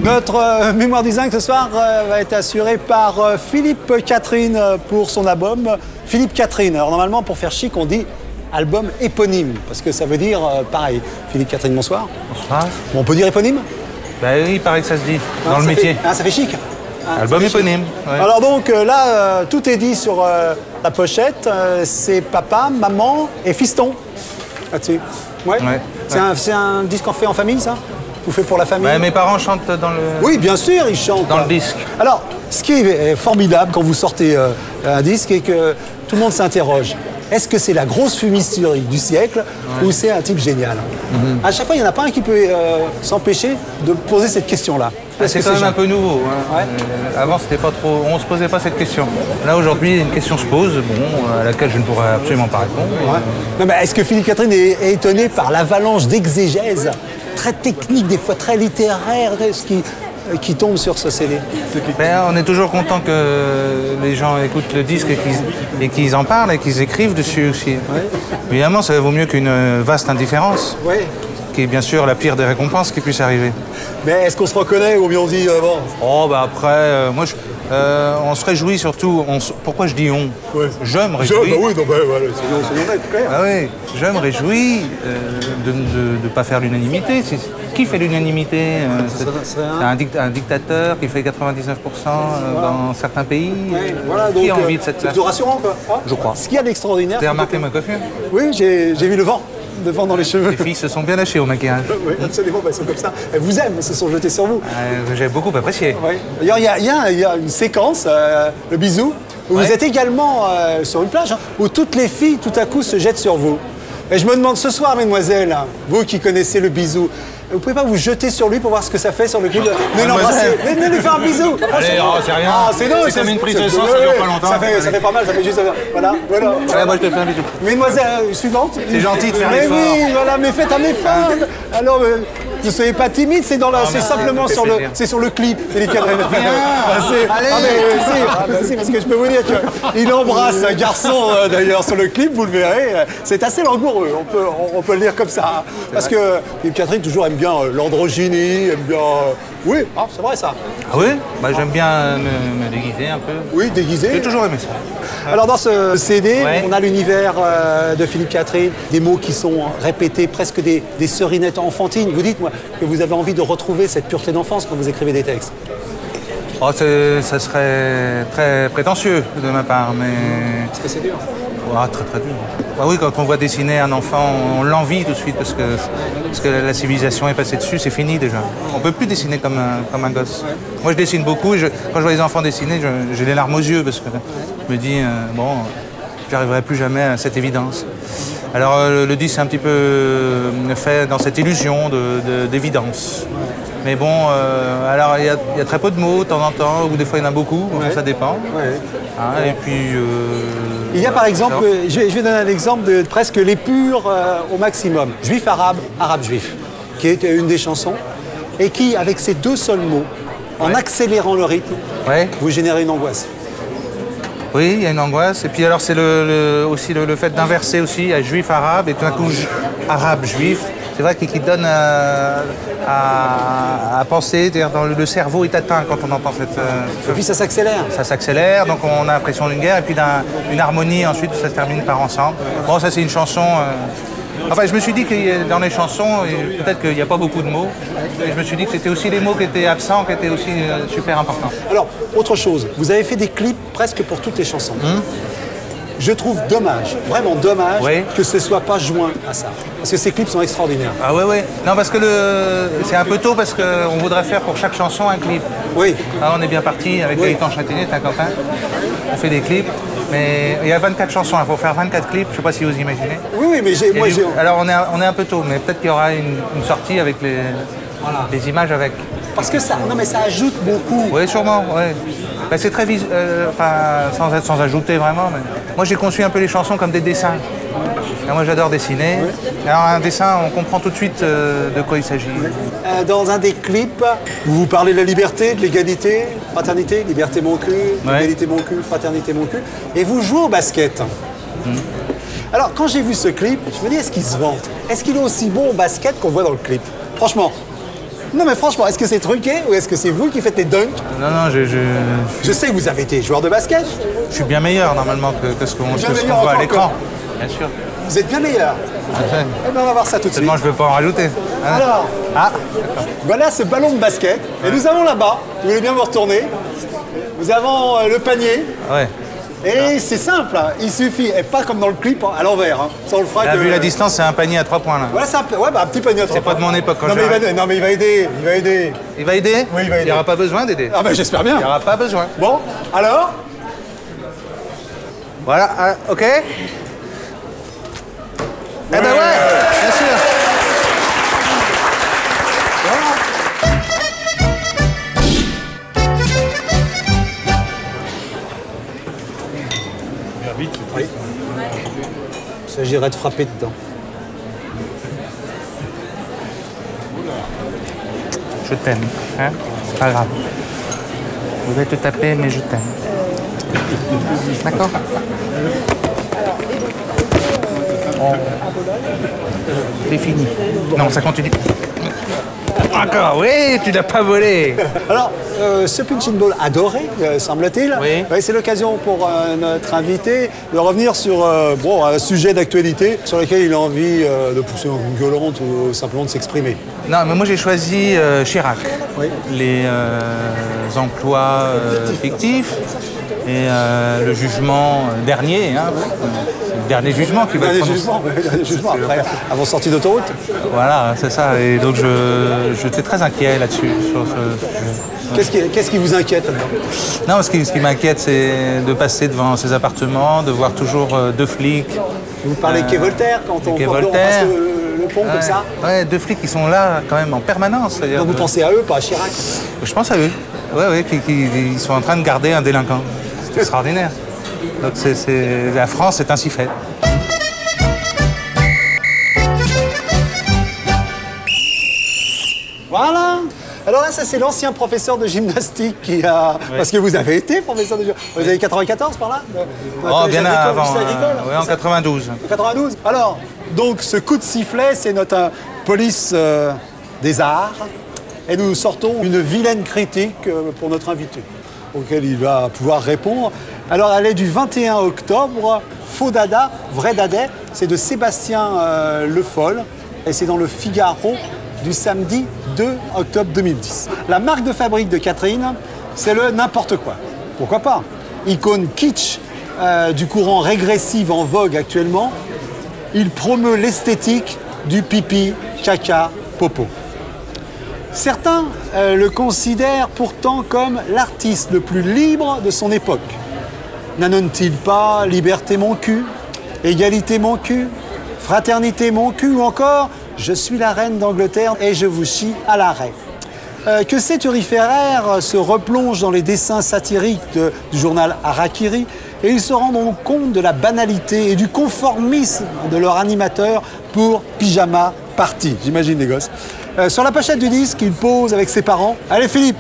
Notre mémoire du zinc ce soir va être assurée par Philippe Catherine pour son album Philippe Catherine. Alors normalement pour faire chic on dit album éponyme parce que ça veut dire pareil. Philippe Catherine, bonsoir. Bonsoir. Bon, on peut dire éponyme? Bah oui, il paraît que ça se dit dans le métier. Ça fait chic. Album éponyme. Ouais. Alors donc là tout est dit sur la pochette. C'est papa, maman et fiston là-dessus. Ouais. C'est un disque fait en famille ça? Vous faites pour la famille? Bah, mes parents chantent dans le... Oui, bien sûr, ils chantent. Dans le disque. Alors, ce qui est formidable quand vous sortez un disque et que tout le monde s'interroge, est-ce que c'est la grosse fumisterie du siècle ou c'est un type génial? À chaque fois, il n'y en a pas un qui peut s'empêcher de poser cette question-là. C'est quand même un peu nouveau. Hein. Ouais. Avant, c'était pas trop... on ne se posait pas cette question. Là, aujourd'hui, une question se pose, à laquelle je ne pourrais absolument pas répondre. Ouais. Non, mais est-ce que Philippe Catherine est étonné par l'avalanche d'exégèse très technique, des fois très littéraire, qui tombe sur ce CD? Ben, on est toujours content que les gens écoutent le disque et qu'ils en parlent et qu'ils écrivent dessus aussi. Ouais. Évidemment, ça vaut mieux qu'une vaste indifférence, qui est bien sûr la pire des récompenses qui puisse arriver. Mais est-ce qu'on se reconnaît ou bien on dit bon? Oh, bah après, moi, on se réjouit surtout. Pourquoi je dis on? Je me réjouis. Bah oui, donc, voilà, soyons honnêtes, clair. Ah oui, je me réjouis de ne pas faire l'unanimité. Qui fait l'unanimité? C'est un dictateur qui fait 99% dans certains pays. Voilà, qui a envie de cette place? C'est plutôt rassurant, quoi. Je crois. Ce qu'il y a d'extraordinaire... T'as remarqué ma coiffure? Oui, j'ai vu le vent. Devant dans les cheveux. Les filles se sont bien lâchées au maquillage. Oui, absolument, elles sont comme ça. Elles vous aiment, elles se sont jetées sur vous. J'ai beaucoup apprécié. Oui. D'ailleurs, il y a une séquence, le bisou, où vous êtes également sur une plage, où toutes les filles, tout à coup, se jettent sur vous. Et je me demande ce soir, mesdemoiselles, vous qui connaissez le bisou, vous pouvez pas vous jeter sur lui pour voir ce que ça fait sur le clip? Mais l'embrasser, mais lui faire un bisou. Allez, c'est rien. C'est comme une prise de sang, ça dure pas longtemps. Ça fait pas mal, ça fait juste... Voilà. Allez, moi je te fais un bisou. Mesdemoiselle suivante. C'est gentil de faire l'effort. Mais oui, voilà, mais faites un effort. Alors, ne soyez pas timide, c'est simplement sur le clip. Philippe Catherine. C'est parce que je peux vous dire qu'il embrasse un garçon d'ailleurs sur le clip, vous le verrez. C'est assez langoureux, on peut le dire comme ça. Parce que Philippe Catherine toujours aime bien l'androgynie, aime bien... Oui, c'est vrai ça. Ah oui? Bah, j'aime bien me déguiser un peu. Oui, déguiser. J'ai toujours aimé ça. Alors dans ce CD, on a l'univers de Philippe Catherine, des mots qui sont répétés, presque des serinettes enfantines. Vous dites, moi, que vous avez envie de retrouver cette pureté d'enfance quand vous écrivez des textes. Oh, ça serait très prétentieux de ma part, mais... Parce que c'est dur. Très dur. Bah oui, quand on voit dessiner un enfant, on l'envie tout de suite parce que la civilisation est passée dessus, c'est fini déjà. On peut plus dessiner comme un gosse. Moi je dessine beaucoup et quand je vois les enfants dessiner, j'ai les larmes aux yeux parce que je me dis, j'arriverai plus jamais à cette évidence. Alors le disque c'est un petit peu fait dans cette illusion d'évidence. Mais bon, alors il y a très peu de mots de temps en temps, ou des fois il y en a beaucoup, ça dépend. Et puis... il y a par exemple, je vais donner un exemple de presque l'épure au maximum. Juif arabe, arabe juif, qui est une des chansons, et qui, avec ces deux seuls mots, en accélérant le rythme, vous générez une angoisse. Oui, il y a une angoisse. Et puis alors c'est aussi le fait d'inverser aussi à juif arabe et tout d'un coup arabe juif. C'est vrai qu'il donne à penser, c'est-à-dire dans le cerveau est atteint quand on entend cette... Et puis ça s'accélère. Ça s'accélère, donc on a l'impression d'une guerre et puis d'une harmonie ensuite, ça se termine par ensemble. Bon, ça c'est une chanson... Enfin, je me suis dit que dans les chansons, peut-être qu'il n'y a pas beaucoup de mots, et je me suis dit que c'était aussi les mots qui étaient absents, qui étaient aussi super importants. Alors, autre chose, vous avez fait des clips presque pour toutes les chansons. Je trouve dommage, vraiment dommage, que ce ne soit pas joint à ça. Parce que ces clips sont extraordinaires. Ah oui. Non, parce que c'est un peu tôt, parce qu'on voudrait faire pour chaque chanson un clip. Oui. Alors, on est bien parti avec Gaëtan Châtaignier, Tinquentin. On fait des clips. Mais il y a 24 chansons, il faut faire 24 clips, je ne sais pas si vous imaginez. Oui, mais alors on est un peu tôt, mais peut-être qu'il y aura une sortie avec les images avec. Parce que ça ajoute beaucoup. Oui, sûrement, oui. Ben, c'est très sans ajouter vraiment. Mais... Moi j'ai conçu un peu les chansons comme des dessins. Et moi j'adore dessiner. Alors un dessin, on comprend tout de suite de quoi il s'agit. Dans un des clips, vous parlez de la liberté, de l'égalité, fraternité, liberté mon cul, égalité mon cul, fraternité mon cul. Et vous jouez au basket. Alors quand j'ai vu ce clip, je me dis est-ce qu'il se vante? Est-ce qu'il est aussi bon au basket qu'on voit dans le clip? Franchement. Non mais franchement, est-ce que c'est truqué ou est-ce que c'est vous qui faites les dunks? Non, non, Je sais que vous avez été joueur de basket. je suis bien meilleur normalement que ce qu'on Bien voit meilleur à encore l'écran. Bien sûr. Vous êtes bien meilleur. Eh ben, on va voir ça tout de suite. Seulement, je ne veux pas en rajouter. Hein. Alors, Ah, voilà ce ballon de basket. Et nous avons là-bas, vous voulez bien vous retourner, nous avons le panier. ouais. Et c'est simple, hein. Il suffit, et pas comme dans le clip, hein, à l'envers. Hein. Ça, on le fera Là, que- vu la distance, c'est un panier à 3 points là. Voilà, c'est un petit panier à trois C'est pas points. de mon époque quand non, mais j'arrive. non, mais il va aider, il va aider. Il va aider? Oui, il va aider. n'y aura pas besoin d'aider. Ah ben j'espère Il bien. n'y aura pas besoin. Bon, alors, Voilà, ah, ok. Eh ben ouais, bien sûr. il s'agirait de frapper dedans. Je t'aime, hein? C'est pas grave. Je vais te taper, mais je t'aime. D'accord? C'est fini. Non, ça continue. Encore, oui, tu l'as pas volé. Alors, ce punching ball adoré, semble-t-il, Oui. c'est l'occasion pour notre invité de revenir sur un sujet d'actualité sur lequel il a envie de pousser une gueulante ou simplement de s'exprimer. Non, mais moi j'ai choisi Chirac. Oui. Les emplois fictifs et le jugement dernier. Hein, c'est le dernier jugement qui va être prononcé. Dernier jugement après, avant sortie d'autoroute. Voilà, c'est ça. Et donc j'étais très inquiet là-dessus. Sur ce sujet. Qu'est-ce qui vous inquiète là-dedans? Non, ce qui m'inquiète, c'est de passer devant ces appartements, de voir toujours deux flics. Vous parlez quai Voltaire quand on quai passe Voltaire. le pont comme ça? Ouais, deux flics qui sont là quand même en permanence. c'est-à-dire Donc vous de- pensez à eux, pas à Chirac? Je pense à eux. Ouais, ils sont en train de garder un délinquant. C'est extraordinaire. Donc la France est ainsi faite. Voilà. Alors là, ça c'est l'ancien professeur de gymnastique qui a... Parce que vous avez été professeur de gymnastique. Vous avez 94 par là? Oh, bien avant. Lycée agricole, Ouais, en 92. 92. Alors, donc ce coup de sifflet, c'est notre police des arts. Et nous sortons une vilaine critique pour notre invité, auquel il va pouvoir répondre. Alors, elle est du 21 octobre. Faux dada, vrai dadais. C'est de Sébastien Le Foll. Et c'est dans le Figaro du samedi 2 octobre 2010. La marque de fabrique de Catherine, c'est le n'importe quoi. Pourquoi pas? Icône kitsch du courant régressif en vogue actuellement, il promeut l'esthétique du pipi, caca, popo. Certains le considèrent pourtant comme l'artiste le plus libre de son époque. N'annonce-t-il pas liberté mon cul, égalité mon cul, fraternité mon cul ou encore je suis la reine d'Angleterre et je vous chie à l'arrêt. Que ces turiféraires se replongent dans les dessins satiriques du journal Harakiri et ils se rendront compte de la banalité et du conformisme de leur animateur pour Pyjama Party. J'imagine les gosses. Sur la pochette du disque, il pose avec ses parents. Allez Philippe,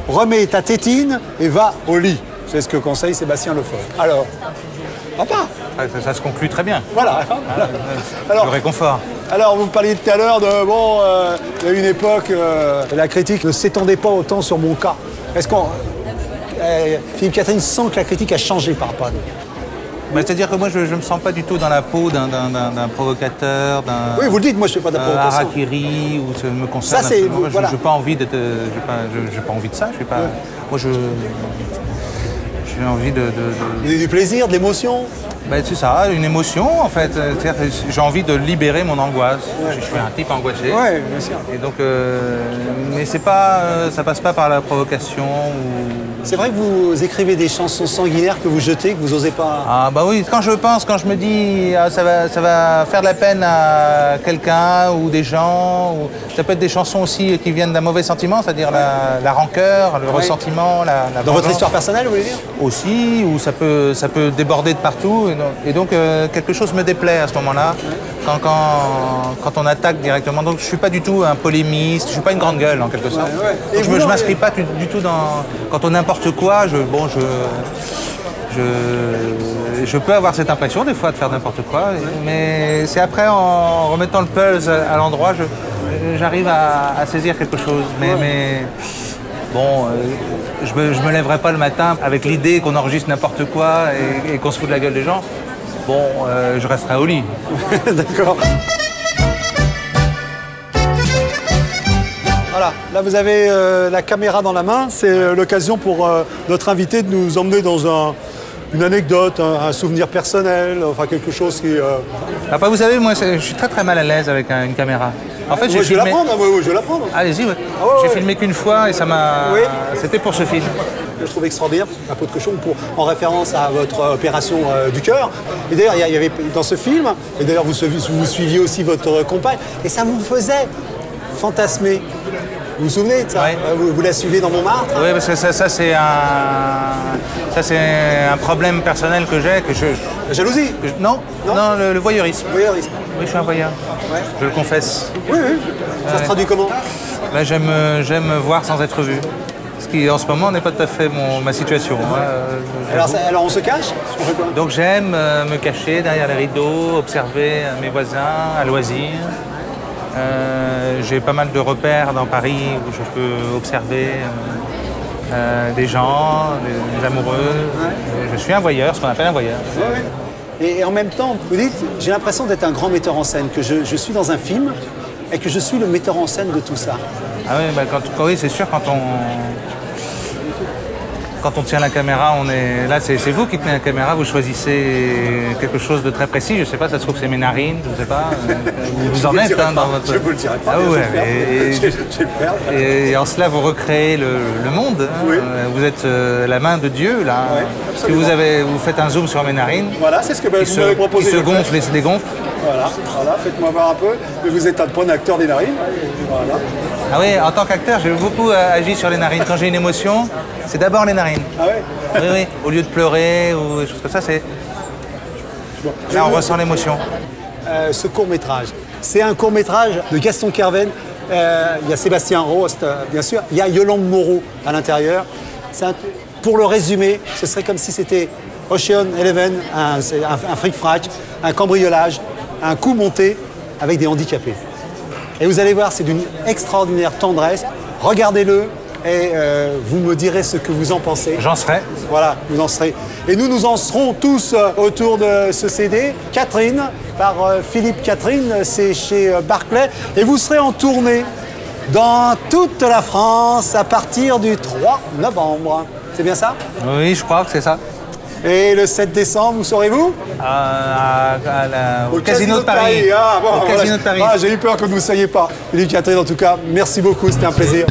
remets ta tétine et va au lit. C'est ce que conseille Sébastien Le Foll. Alors, papa. Ça se conclut très bien. Voilà. Le réconfort. Alors, vous parliez tout à l'heure de, il y a une époque, la critique ne s'étendait pas autant sur mon cas. Est-ce qu'on... Philippe Catherine sent que la critique a changé par rapport à nous? Bah, c'est-à-dire que moi, je ne me sens pas du tout dans la peau d'un provocateur, d'un Oui, vous le dites, moi je ne fais pas de la provocation. harakiri, ou ça me concerne. Ça, c'est- absolument pas. voilà. Je n'ai pas envie d'être... j'ai pas envie de ça. Moi, j'ai envie de... Il y a du plaisir, de l'émotion. Ben, c'est ça, une émotion en fait. C'est-à-dire que j'ai envie de libérer mon angoisse. Je suis un type angoissé. Oui, bien sûr. Et donc, mais c'est pas, ça passe pas par la provocation ou... C'est vrai que vous écrivez des chansons sanguinaires que vous jetez, que vous n'osez pas... Ah bah oui, quand je me dis ça va faire de la peine à quelqu'un ou des gens, ou ça peut être des chansons aussi qui viennent d'un mauvais sentiment, c'est-à-dire la rancœur, le ressentiment, la Dans votre vengeance. histoire personnelle, vous voulez dire? Aussi, où ça peut déborder de partout. Et donc, quelque chose me déplaît à ce moment-là, quand on attaque directement. Donc, je ne suis pas du tout un polémiste, je ne suis pas une grande gueule, en quelque sorte. ouais. Et Donc, je vous, ne m'inscris pas du tout dans... Quand on n'importe quoi, je peux avoir cette impression, des fois, de faire n'importe quoi. Mais c'est après, en remettant le pulse à l'endroit, j'arrive à saisir quelque chose. Mais bon, je me lèverai pas le matin avec l'idée qu'on enregistre n'importe quoi et qu'on se fout de la gueule des gens. Bon, je resterai au lit. D'accord. Voilà, là vous avez la caméra dans la main. C'est l'occasion pour notre invité de nous emmener dans une anecdote, un souvenir personnel, enfin quelque chose qui... Enfin, vous savez, moi, je suis très mal à l'aise avec une caméra. En fait, Moi, je vais la prendre, je vais la prendre. Allez-y, ouais. Ah ouais, j'ai ouais. filmé qu'une fois et ça m'a... Oui. C'était pour ce film. Je trouve extraordinaire, un pot de cochon, en référence à votre opération du cœur. Et d'ailleurs, il y avait dans ce film, et d'ailleurs vous suiviez aussi votre compagne, et ça vous faisait fantasmer. Vous vous souvenez de ça? Ouais. Vous la suivez dans Montmartre? Oui, parce que ça c'est un problème personnel que j'ai. La jalousie? Non, le voyeurisme. Voyeurisme. Oui, je suis un voyeur. Ouais. Je le confesse. Oui, oui. Ça se traduit comment? Là, j'aime voir sans être vu. Ce qui, en ce moment, n'est pas tout à fait ma situation. Alors on se cache? On fait quoi? Donc j'aime me cacher derrière les rideaux, observer mes voisins à loisir. J'ai pas mal de repères dans Paris où je peux observer des gens, des amoureux. Ouais. Je suis un voyeur, ce qu'on appelle un voyeur. Ouais, ouais. Et en même temps, vous dites, j'ai l'impression d'être un grand metteur en scène, que je suis dans un film et que je suis le metteur en scène de tout ça. Ah oui, bah oui, c'est sûr, quand on tient la caméra, là, c'est vous qui tenez la caméra, vous choisissez quelque chose de très précis. Je sais pas, ça se trouve c'est mes narines, je sais pas. Vous en êtes dans votre... Je vous le dirai pas. Ah ouais, je vais le faire. Et en cela, vous recréez le monde. Hein. Oui. Vous êtes la main de Dieu, là. Ouais, parce que vous faites un zoom sur mes narines. Voilà, c'est ce que vous m'avez proposé. Qui se gonflent et se dégonflent. Voilà, faites-moi voir un peu. Mais vous êtes un bon acteur des narines. Voilà. Ah oui, en tant qu'acteur, j'ai beaucoup agi sur les narines. Quand j'ai une émotion, c'est d'abord les narines. Ah ouais? Oui, oui. Au lieu de pleurer ou des choses comme ça, c'est... Bon, là, on ressent l'émotion. Ce court-métrage, c'est un court-métrage de Gaston Kerven. Il y a Sébastien Rost, bien sûr. Il y a Yolande Moreau à l'intérieur. Pour le résumer, ce serait comme si c'était Ocean Eleven, un fric-frac, un cambriolage, un coup monté avec des handicapés. Et vous allez voir, c'est d'une extraordinaire tendresse. Regardez-le et vous me direz ce que vous en pensez. J'en serai. Voilà, vous en serez. Et nous en serons tous autour de ce CD. Catherine, par Philippe Catherine, c'est chez Barclay. Et vous serez en tournée dans toute la France à partir du 3 novembre. C'est bien ça? Oui, je crois que c'est ça. Et le 7 décembre, où serez-vous? Au Casino de Paris. Ah, bon, au Casino de Paris. J'ai eu peur que vous ne soyez pas. Philippe Catherine, en tout cas, merci beaucoup, c'était un plaisir.